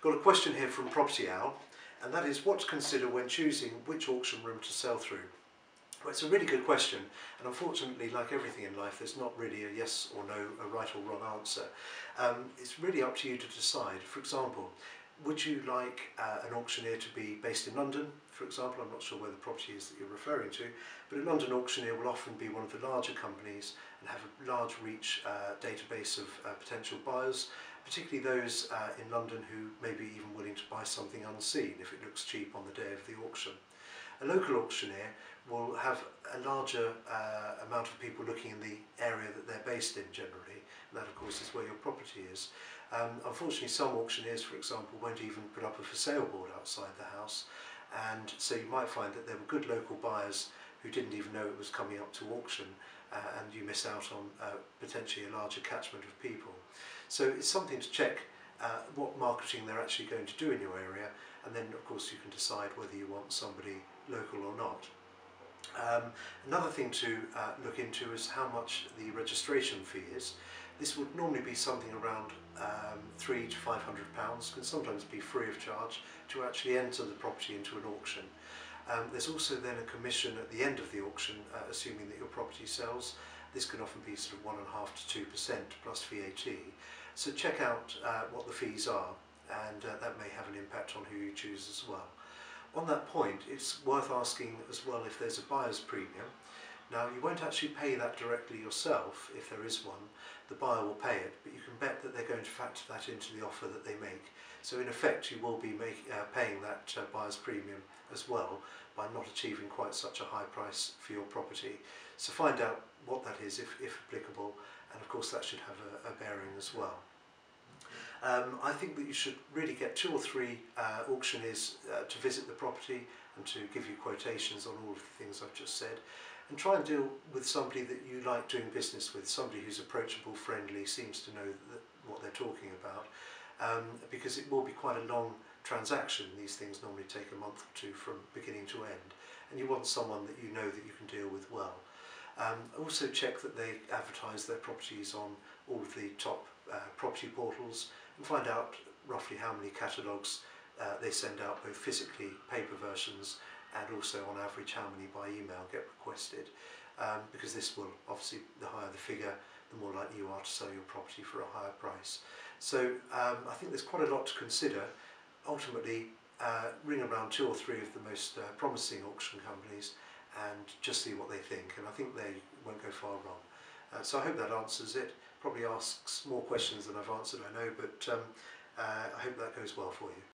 Got a question here from Property Owl, and that is what to consider when choosing which auction room to sell through. Well, it's a really good question, and unfortunately, like everything in life, there's not really a yes or no, a right or wrong answer. It's really up to you to decide. For example, would you like an auctioneer to be based in London, for example? I'm not sure where the property is that you're referring to, but a London auctioneer will often be one of the larger companies and have a large reach database of potential buyers, particularly those in London who may be even willing to buy something unseen if it looks cheap on the day of the auction. A local auctioneer will have a larger amount of people looking in the area that they're based in generally, and that of course is where your property is. Unfortunately, some auctioneers, for example, won't even put up a for sale board outside the house, and so you might find that there were good local buyers who didn't even know it was coming up to auction, and you miss out on potentially a larger catchment of people. So it's something to check what marketing they're actually going to do in your area, and then of course you can decide whether you want somebody local or not. Another thing to look into is how much the registration fee is. This would normally be something around £300 to £500, can sometimes be free of charge to actually enter the property into an auction. There's also then a commission at the end of the auction, assuming that your property sells. This can often be sort of 1.5% to 2% plus VAT. So check out what the fees are, and that may have an impact on who you choose as well. On that point, it's worth asking as well if there's a buyer's premium. Now, you won't actually pay that directly yourself if there is one. The buyer will pay it, but you can bet that they're going to factor that into the offer that they make. So in effect, you will be paying that buyer's premium as well by not achieving quite such a high price for your property. So find out what that is, if applicable, and of course that should have a bearing as well. I think that you should really get 2 or 3 auctioneers to visit the property and to give you quotations on all of the things I've just said, and try and deal with somebody that you like doing business with, somebody who's approachable, friendly, seems to know what they're talking about, because it will be quite a long transaction. These things normally take a month or 2 from beginning to end, and you want someone that you know that you can deal with well. Also check that they advertise their properties on all of the top property portals, and find out roughly how many catalogues they send out, both physically, paper versions, and also on average how many by email get requested, because this will obviously, the higher the figure, the more likely you are to sell your property for a higher price. So I think there's quite a lot to consider. Ultimately, ring around 2 or 3 of the most promising auction companies and just see what they think, and I think they won't go far wrong. So I hope that answers it. Probably asks more questions than I've answered, I know, but I hope that goes well for you.